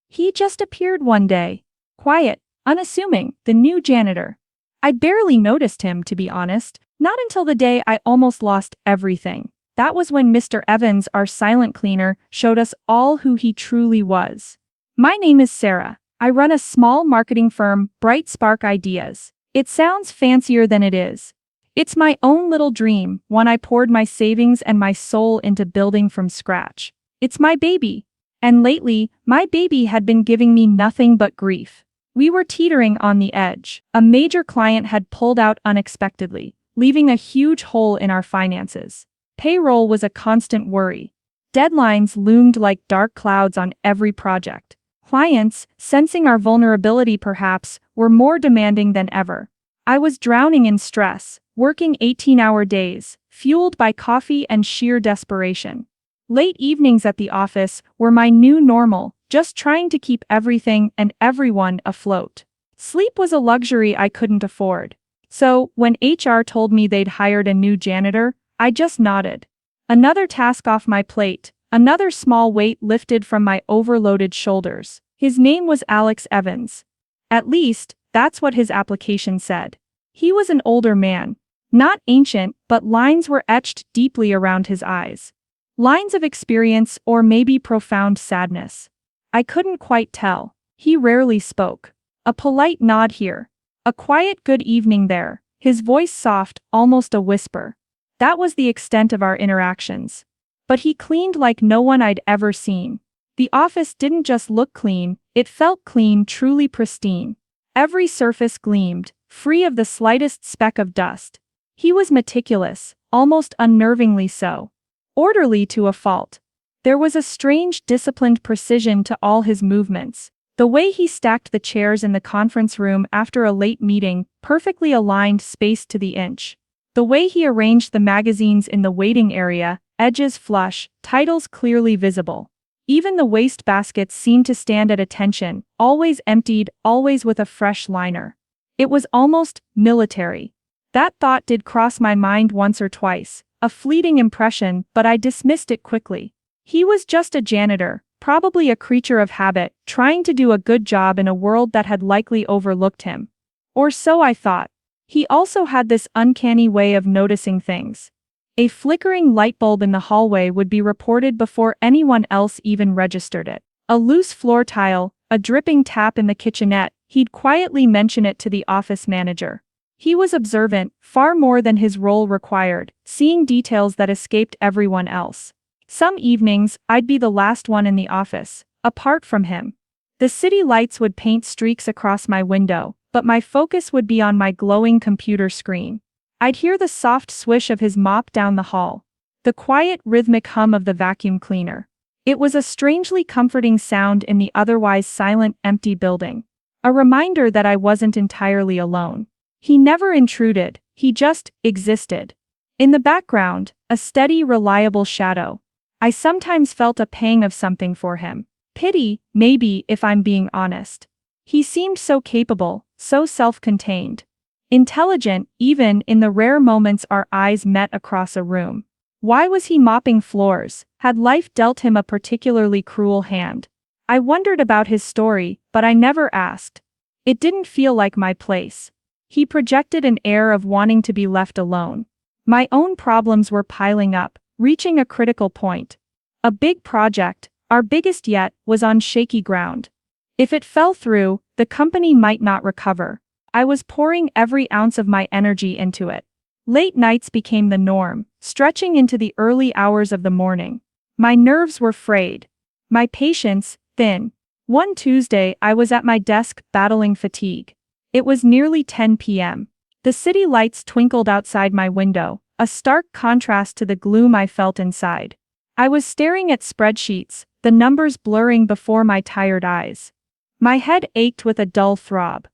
He just appeared one day. Quiet, unassuming, the new janitor. I barely noticed him, to be honest, not until the day I almost lost everything. That was when Mr. Evans, our silent cleaner, showed us all who he truly was. My name is Sarah. I run a small marketing firm, Bright Spark Ideas. It sounds fancier than it is. It's my own little dream, one I poured my savings and my soul into building from scratch. It's my baby. And lately, my baby had been giving me nothing but grief. We were teetering on the edge. A major client had pulled out unexpectedly, leaving a huge hole in our finances. Payroll was a constant worry. Deadlines loomed like dark clouds on every project. Clients, sensing our vulnerability perhaps, were more demanding than ever. I was drowning in stress, working 18-hour days, fueled by coffee and sheer desperation. Late evenings at the office were my new normal, just trying to keep everything and everyone afloat. Sleep was a luxury I couldn't afford. So, when HR told me they'd hired a new janitor, I just nodded. Another task off my plate, another small weight lifted from my overloaded shoulders. His name was Alex Evans. At least, that's what his application said. He was an older man. Not ancient, but lines were etched deeply around his eyes. Lines of experience or maybe profound sadness. I couldn't quite tell. He rarely spoke. A polite nod here. A quiet good evening there, his voice soft, almost a whisper. That was the extent of our interactions. But he cleaned like no one I'd ever seen. The office didn't just look clean, it felt clean, truly pristine. Every surface gleamed, free of the slightest speck of dust. He was meticulous, almost unnervingly so. Orderly to a fault. There was a strange disciplined precision to all his movements. The way he stacked the chairs in the conference room after a late meeting, perfectly aligned, spaced to the inch. The way he arranged the magazines in the waiting area, edges flush, titles clearly visible. Even the waste baskets seemed to stand at attention, always emptied, always with a fresh liner. It was almost military. That thought did cross my mind once or twice, a fleeting impression, but I dismissed it quickly. He was just a janitor, probably a creature of habit, trying to do a good job in a world that had likely overlooked him. Or so I thought. He also had this uncanny way of noticing things. A flickering light bulb in the hallway would be reported before anyone else even registered it. A loose floor tile, a dripping tap in the kitchenette, he'd quietly mention it to the office manager. He was observant, far more than his role required, seeing details that escaped everyone else. Some evenings, I'd be the last one in the office, apart from him. The city lights would paint streaks across my window, but my focus would be on my glowing computer screen. I'd hear the soft swish of his mop down the hall. The quiet, rhythmic hum of the vacuum cleaner. It was a strangely comforting sound in the otherwise silent, empty building. A reminder that I wasn't entirely alone. He never intruded, he just existed. In the background, a steady, reliable shadow. I sometimes felt a pang of something for him. Pity, maybe, if I'm being honest. He seemed so capable, so self-contained. Intelligent, even in the rare moments our eyes met across a room. Why was he mopping floors? Had life dealt him a particularly cruel hand? I wondered about his story, but I never asked. It didn't feel like my place. He projected an air of wanting to be left alone. My own problems were piling up, reaching a critical point. A big project, our biggest yet, was on shaky ground. If it fell through, the company might not recover. I was pouring every ounce of my energy into it. Late nights became the norm, stretching into the early hours of the morning. My nerves were frayed. My patience, thin. One Tuesday, I was at my desk, battling fatigue. It was nearly 10 p.m. The city lights twinkled outside my window, a stark contrast to the gloom I felt inside. I was staring at spreadsheets, the numbers blurring before my tired eyes. My head ached with a dull throb.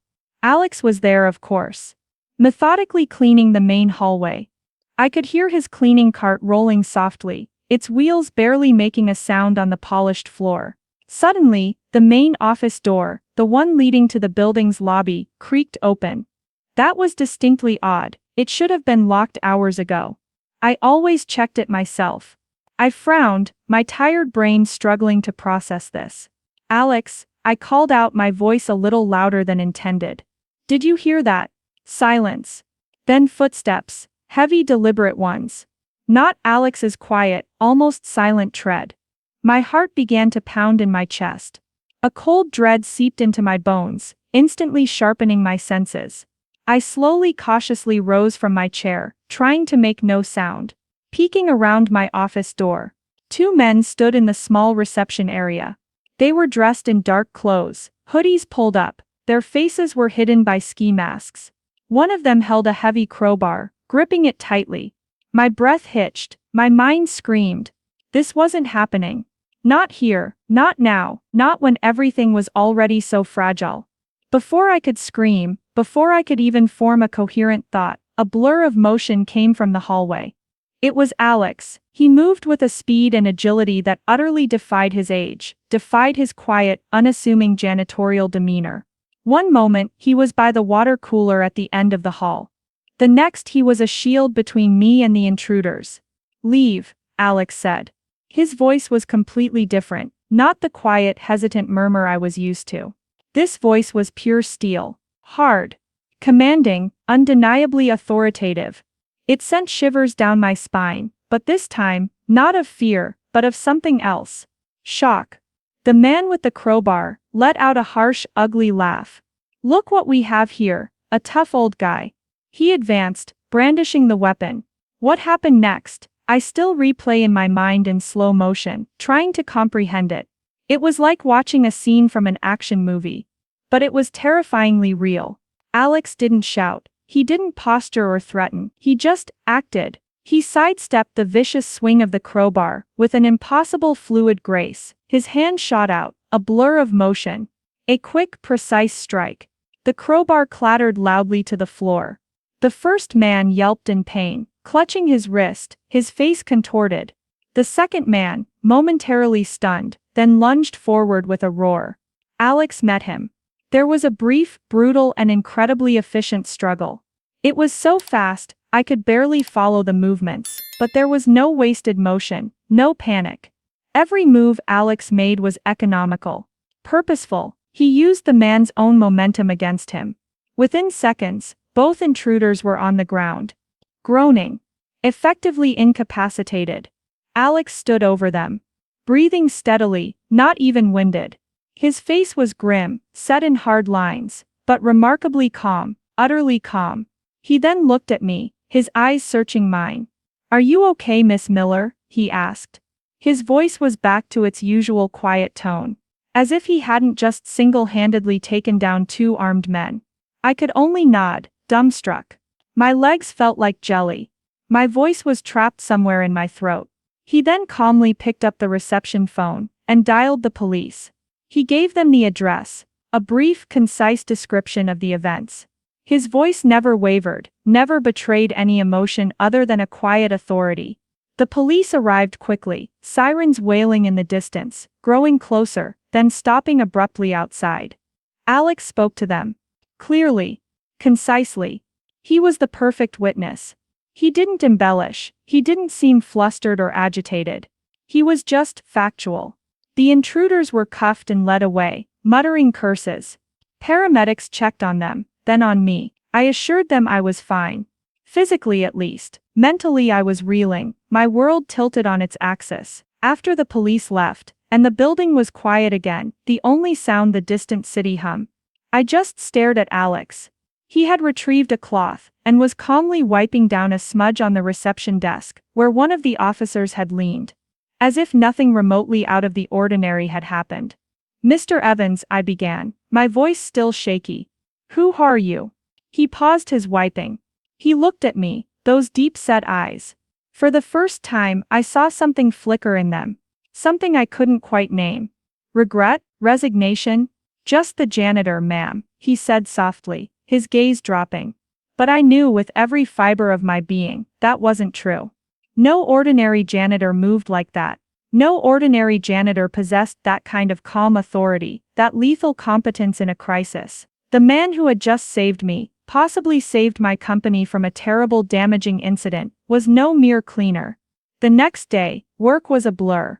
Alex was there, of course. Methodically cleaning the main hallway. I could hear his cleaning cart rolling softly, its wheels barely making a sound on the polished floor. Suddenly, the main office door, the one leading to the building's lobby, creaked open. That was distinctly odd. It should have been locked hours ago. I always checked it myself. I frowned, my tired brain struggling to process this. Alex, I called out, my voice a little louder than intended. Did you hear that? Silence. Then footsteps, heavy, deliberate ones. Not Alex's quiet, almost silent tread. My heart began to pound in my chest. A cold dread seeped into my bones, instantly sharpening my senses. I slowly, cautiously rose from my chair, trying to make no sound. Peeking around my office door, two men stood in the small reception area. They were dressed in dark clothes, hoodies pulled up, their faces were hidden by ski masks. One of them held a heavy crowbar, gripping it tightly. My breath hitched, my mind screamed. This wasn't happening. Not here, not now, not when everything was already so fragile. Before I could scream, before I could even form a coherent thought, a blur of motion came from the hallway. It was Alex. He moved with a speed and agility that utterly defied his age, defied his quiet, unassuming janitorial demeanor. One moment, he was by the water cooler at the end of the hall. The next, he was a shield between me and the intruders. Leave, Alex said. His voice was completely different, not the quiet, hesitant murmur I was used to. This voice was pure steel, hard, commanding, undeniably authoritative. It sent shivers down my spine, but this time, not of fear, but of something else. Shock. The man with the crowbar let out a harsh, ugly laugh. Look what we have here, a tough old guy. He advanced, brandishing the weapon. What happened next? I still replay in my mind in slow motion, trying to comprehend it. It was like watching a scene from an action movie. But it was terrifyingly real. Alex didn't shout. He didn't posture or threaten. He just acted. He sidestepped the vicious swing of the crowbar with an impossible fluid grace. His hand shot out, a blur of motion. A quick, precise strike. The crowbar clattered loudly to the floor. The first man yelped in pain, clutching his wrist, his face contorted. The second man, momentarily stunned, then lunged forward with a roar. Alex met him. There was a brief, brutal, and incredibly efficient struggle. It was so fast, I could barely follow the movements, but there was no wasted motion, no panic. Every move Alex made was economical, purposeful. He used the man's own momentum against him. Within seconds, both intruders were on the ground, groaning, effectively incapacitated. Alex stood over them, breathing steadily, not even winded. His face was grim, set in hard lines, but remarkably calm, utterly calm. He then looked at me, his eyes searching mine. "Are you okay, Miss Miller?" he asked. His voice was back to its usual quiet tone, as if he hadn't just single-handedly taken down two armed men. I could only nod, dumbstruck. My legs felt like jelly. My voice was trapped somewhere in my throat. He then calmly picked up the reception phone and dialed the police. He gave them the address, a brief, concise description of the events. His voice never wavered, never betrayed any emotion other than a quiet authority. The police arrived quickly, sirens wailing in the distance, growing closer, then stopping abruptly outside. Alex spoke to them. Clearly. Concisely. He was the perfect witness. He didn't embellish, he didn't seem flustered or agitated. He was just factual. The intruders were cuffed and led away, muttering curses. Paramedics checked on them, then on me. I assured them I was fine. Physically at least. Mentally I was reeling, my world tilted on its axis. After the police left, and the building was quiet again, the only sound the distant city hum. I just stared at Alex. He had retrieved a cloth, and was calmly wiping down a smudge on the reception desk, where one of the officers had leaned. As if nothing remotely out of the ordinary had happened. "Mr. Evans," I began, my voice still shaky. "Who are you?" He paused his wiping. He looked at me, those deep-set eyes. For the first time, I saw something flicker in them. Something I couldn't quite name. Regret? Resignation? "Just the janitor, ma'am," he said softly, his gaze dropping. But I knew with every fiber of my being, that wasn't true. No ordinary janitor moved like that. No ordinary janitor possessed that kind of calm authority, that lethal competence in a crisis. The man who had just saved me, possibly saved my company from a terrible, damaging incident, was no mere cleaner. The next day, work was a blur.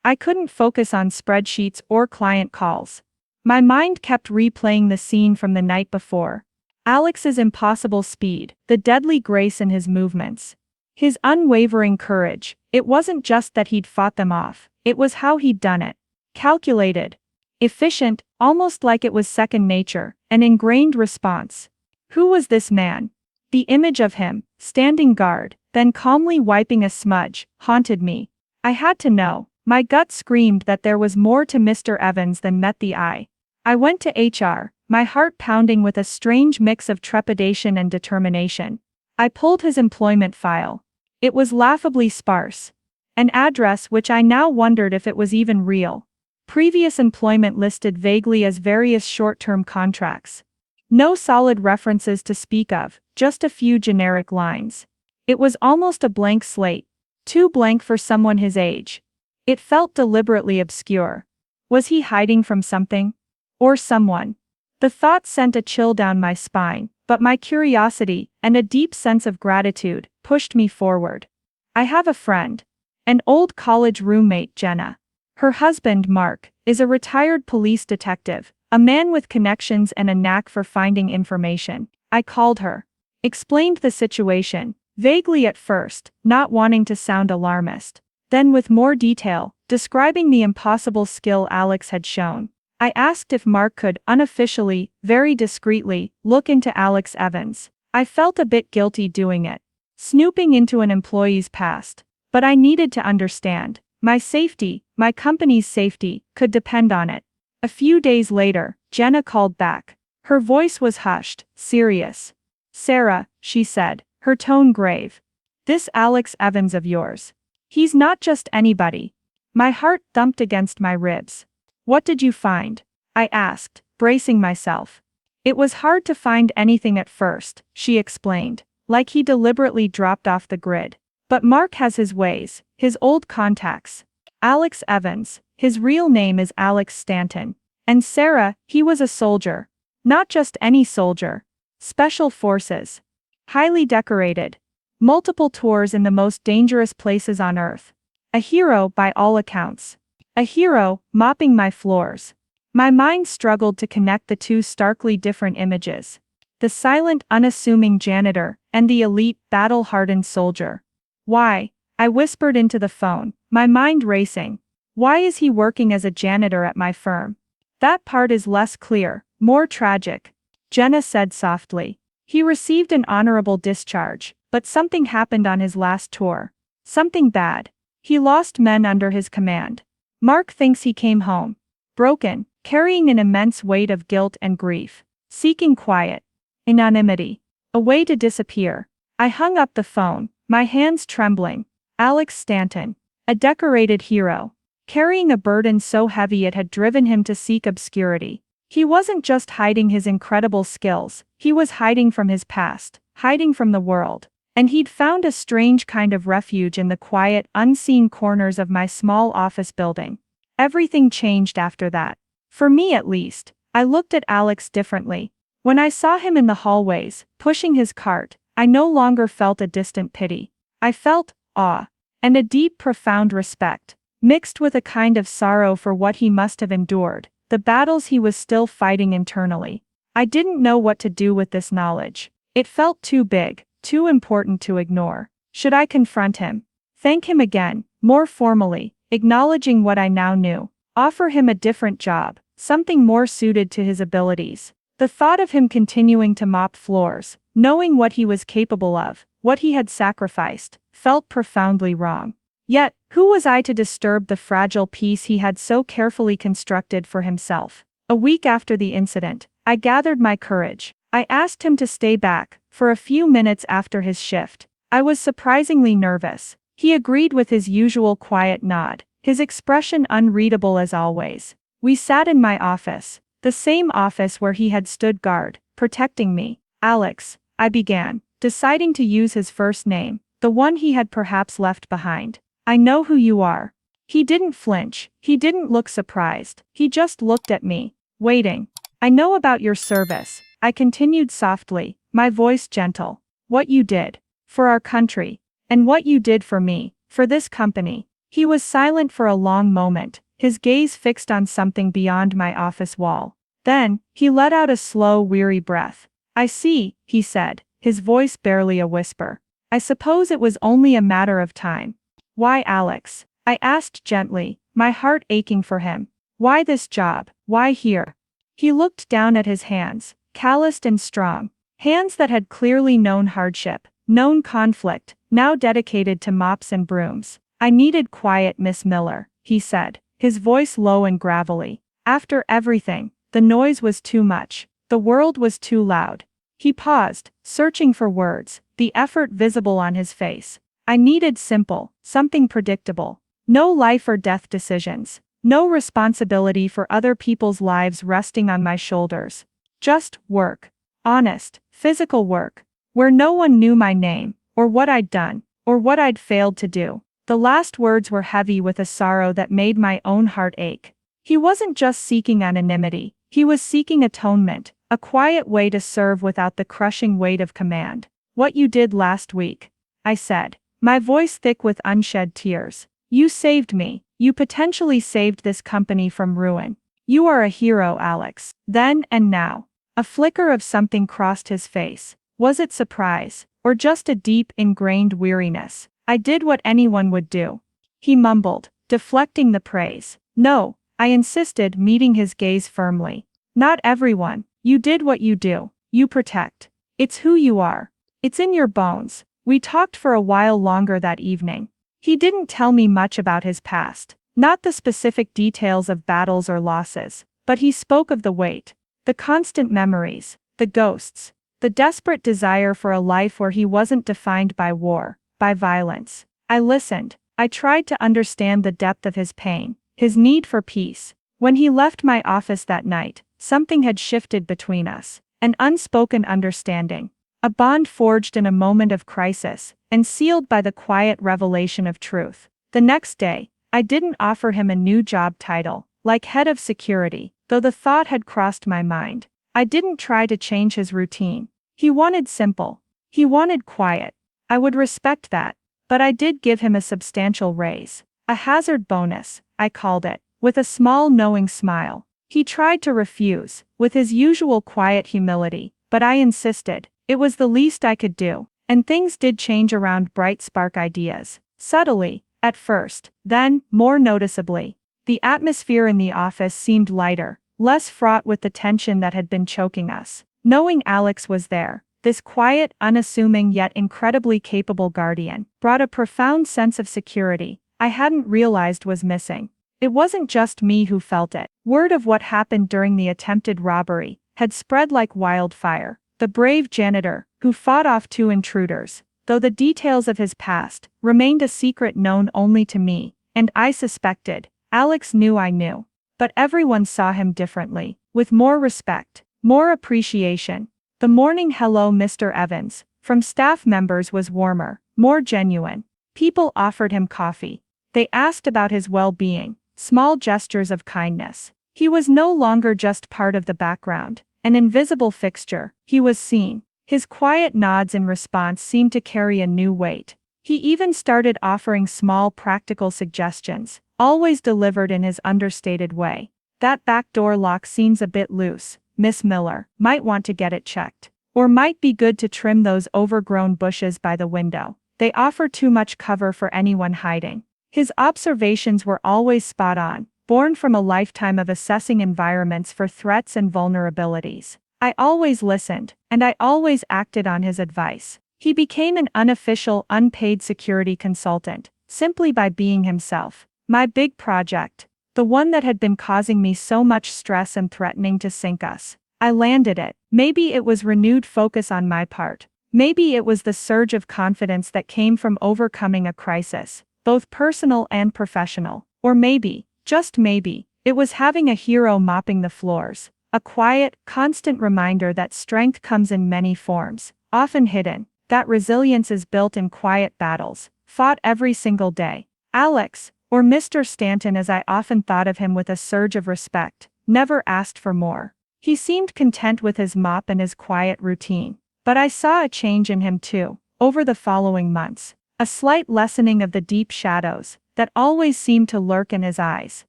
I couldn't focus on spreadsheets or client calls. My mind kept replaying the scene from the night before. Alex's impossible speed, the deadly grace in his movements. His unwavering courage. It wasn't just that he'd fought them off, it was how he'd done it. Calculated. Efficient, almost like it was second nature, an ingrained response. Who was this man? The image of him, standing guard, then calmly wiping a smudge, haunted me. I had to know. My gut screamed that there was more to Mr. Evans than met the eye. I went to HR, my heart pounding with a strange mix of trepidation and determination. I pulled his employment file. It was laughably sparse. An address which I now wondered if it was even real. Previous employment listed vaguely as various short-term contracts. No solid references to speak of, just a few generic lines. It was almost a blank slate. Too blank for someone his age. It felt deliberately obscure. Was he hiding from something? Or someone? The thought sent a chill down my spine, but my curiosity, and a deep sense of gratitude, pushed me forward. I have a friend. An old college roommate, Jenna. Her husband, Mark, is a retired police detective, a man with connections and a knack for finding information. I called her. Explained the situation, vaguely at first, not wanting to sound alarmist. Then with more detail, describing the impossible skill Alex had shown. I asked if Mark could, unofficially, very discreetly, look into Alex Evans. I felt a bit guilty doing it. Snooping into an employee's past. But I needed to understand. My safety, my company's safety, could depend on it. A few days later, Jenna called back. Her voice was hushed, serious. "Sarah," she said, her tone grave. "This Alex Evans of yours. He's not just anybody." My heart thumped against my ribs. "What did you find?" I asked, bracing myself. "It was hard to find anything at first," she explained, like he deliberately dropped off the grid. "But Mark has his ways, his old contacts. Alex Evans, his real name is Alex Stanton. And Sarah, he was a soldier. Not just any soldier. Special forces. Highly decorated. Multiple tours in the most dangerous places on Earth. A hero by all accounts. A hero, mopping my floors." My mind struggled to connect the two starkly different images. The silent, unassuming janitor, and the elite, battle-hardened soldier. "Why?" I whispered into the phone, my mind racing. "Why is he working as a janitor at my firm?" "That part is less clear, more tragic," Jenna said softly. "He received an honorable discharge, but something happened on his last tour. Something bad. He lost men under his command. Mark thinks he came home. Broken, carrying an immense weight of guilt and grief. Seeking quiet. Anonymity. A way to disappear." I hung up the phone, my hands trembling. Alex Stanton. A decorated hero. Carrying a burden so heavy it had driven him to seek obscurity. He wasn't just hiding his incredible skills, he was hiding from his past, hiding from the world. And he'd found a strange kind of refuge in the quiet, unseen corners of my small office building. Everything changed after that. For me at least. I looked at Alex differently. When I saw him in the hallways, pushing his cart, I no longer felt a distant pity. I felt awe. And a deep, profound respect, mixed with a kind of sorrow for what he must have endured, the battles he was still fighting internally. I didn't know what to do with this knowledge. It felt too big, too important to ignore. Should I confront him? Thank him again, more formally, acknowledging what I now knew. Offer him a different job, something more suited to his abilities. The thought of him continuing to mop floors, knowing what he was capable of, what he had sacrificed, felt profoundly wrong. Yet, who was I to disturb the fragile peace he had so carefully constructed for himself? A week after the incident, I gathered my courage. I asked him to stay back, for a few minutes after his shift. I was surprisingly nervous. He agreed with his usual quiet nod, his expression unreadable as always. We sat in my office, the same office where he had stood guard, protecting me. "Alex," I began, deciding to use his first name, the one he had perhaps left behind. "I know who you are." He didn't flinch, he didn't look surprised, he just looked at me, waiting. "I know about your service," I continued softly, my voice gentle. "What you did. For our country. And what you did for me, for this company." He was silent for a long moment, his gaze fixed on something beyond my office wall. Then, he let out a slow, weary breath. "I see," he said, his voice barely a whisper. "I suppose it was only a matter of time." "Why, Alex?" I asked gently, my heart aching for him. "Why this job? Why here?" He looked down at his hands, calloused and strong. Hands that had clearly known hardship, known conflict, now dedicated to mops and brooms. "I needed quiet, Miss Miller," he said, his voice low and gravelly. "After everything, the noise was too much. The world was too loud." He paused, searching for words, the effort visible on his face. "I needed simple, something predictable. No life or death decisions. No responsibility for other people's lives resting on my shoulders. Just work. Honest, physical work. Where no one knew my name, or what I'd done, or what I'd failed to do." The last words were heavy with a sorrow that made my own heart ache. He wasn't just seeking anonymity, he was seeking atonement, a quiet way to serve without the crushing weight of command. "What you did last week," I said, my voice thick with unshed tears. "You saved me. You potentially saved this company from ruin. You are a hero, Alex." Then and now. A flicker of something crossed his face. Was it surprise, or just a deep, ingrained weariness? "I did what anyone would do," he mumbled, deflecting the praise. "No," I insisted, meeting his gaze firmly. "Not everyone. You did what you do. You protect. It's who you are. It's in your bones." We talked for a while longer that evening. He didn't tell me much about his past, not the specific details of battles or losses, but he spoke of the weight, the constant memories, the ghosts, the desperate desire for a life where he wasn't defined by war, by violence. I listened. I tried to understand the depth of his pain, his need for peace. When he left my office that night, something had shifted between us, an unspoken understanding, a bond forged in a moment of crisis, and sealed by the quiet revelation of truth. The next day, I didn't offer him a new job title, like head of security, though the thought had crossed my mind. I didn't try to change his routine. He wanted simple. He wanted quiet. I would respect that, but I did give him a substantial raise. A hazard bonus, I called it, with a small knowing smile. He tried to refuse, with his usual quiet humility, but I insisted. It was the least I could do, and things did change around bright spark ideas. Subtly, at first, then, more noticeably. The atmosphere in the office seemed lighter, less fraught with the tension that had been choking us. Knowing Alex was there, this quiet, unassuming yet incredibly capable guardian, brought a profound sense of security I hadn't realized was missing. It wasn't just me who felt it. Word of what happened during the attempted robbery had spread like wildfire. The brave janitor, who fought off two intruders, though the details of his past remained a secret known only to me, and I suspected, Alex knew I knew. But everyone saw him differently, with more respect, more appreciation. The morning "Hello, Mr. Evans" from staff members was warmer, more genuine. People offered him coffee. They asked about his well-being, small gestures of kindness. He was no longer just part of the background, an invisible fixture. He was seen. His quiet nods in response seemed to carry a new weight. He even started offering small practical suggestions, always delivered in his understated way. "That back door lock seems a bit loose, Miss Miller. Might want to get it checked. Or might be good to trim those overgrown bushes by the window. They offer too much cover for anyone hiding." His observations were always spot on, born from a lifetime of assessing environments for threats and vulnerabilities. I always listened, and I always acted on his advice. He became an unofficial, unpaid security consultant, simply by being himself. My big project, the one that had been causing me so much stress and threatening to sink us, I landed it. Maybe it was renewed focus on my part. Maybe it was the surge of confidence that came from overcoming a crisis, both personal and professional. Or maybe, just maybe, it was having a hero mopping the floors. A quiet, constant reminder that strength comes in many forms, often hidden, that resilience is built in quiet battles, fought every single day. Alex, or Mr. Stanton as I often thought of him with a surge of respect, never asked for more. He seemed content with his mop and his quiet routine. But I saw a change in him too, over the following months. A slight lessening of the deep shadows that always seemed to lurk in his eyes.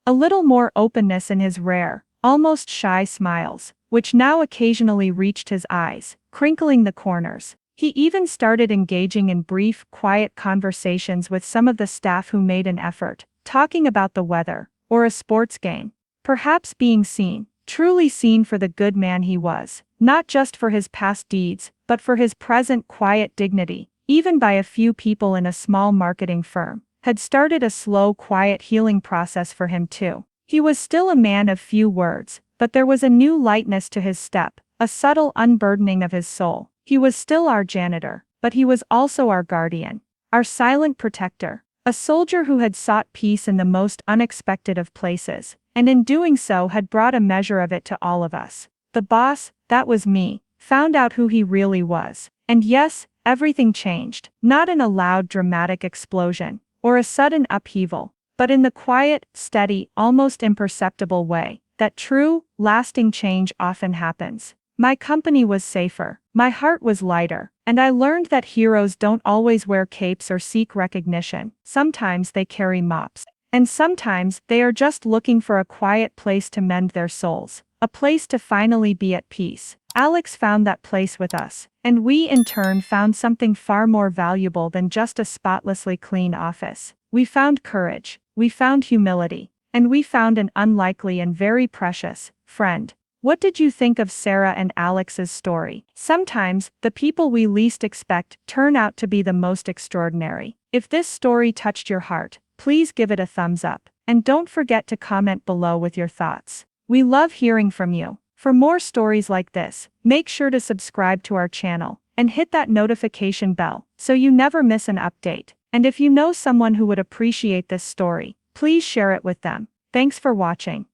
a little more openness in his rare, almost shy smiles, which now occasionally reached his eyes, crinkling the corners. He even started engaging in brief, quiet conversations with some of the staff who made an effort, talking about the weather, or a sports game. Perhaps being seen, truly seen for the good man he was, not just for his past deeds, but for his present quiet dignity, even by a few people in a small marketing firm, had started a slow, quiet healing process for him too. He was still a man of few words, but there was a new lightness to his step, a subtle unburdening of his soul. He was still our janitor, but he was also our guardian, our silent protector, a soldier who had sought peace in the most unexpected of places, and in doing so had brought a measure of it to all of us. The boss, that was me, found out who he really was. And yes, everything changed, not in a loud dramatic explosion, or a sudden upheaval, but in the quiet, steady, almost imperceptible way that true, lasting change often happens. My company was safer, my heart was lighter, and I learned that heroes don't always wear capes or seek recognition. Sometimes they carry mops. And sometimes they are just looking for a quiet place to mend their souls, a place to finally be at peace. Alex found that place with us, and we in turn found something far more valuable than just a spotlessly clean office. We found courage, we found humility, and we found an unlikely and very precious friend. What did you think of Sarah and Alex's story? Sometimes, the people we least expect turn out to be the most extraordinary. If this story touched your heart, please give it a thumbs up, and don't forget to comment below with your thoughts. We love hearing from you. For more stories like this, make sure to subscribe to our channel, and hit that notification bell, so you never miss an update. And if you know someone who would appreciate this story, please share it with them. Thanks for watching.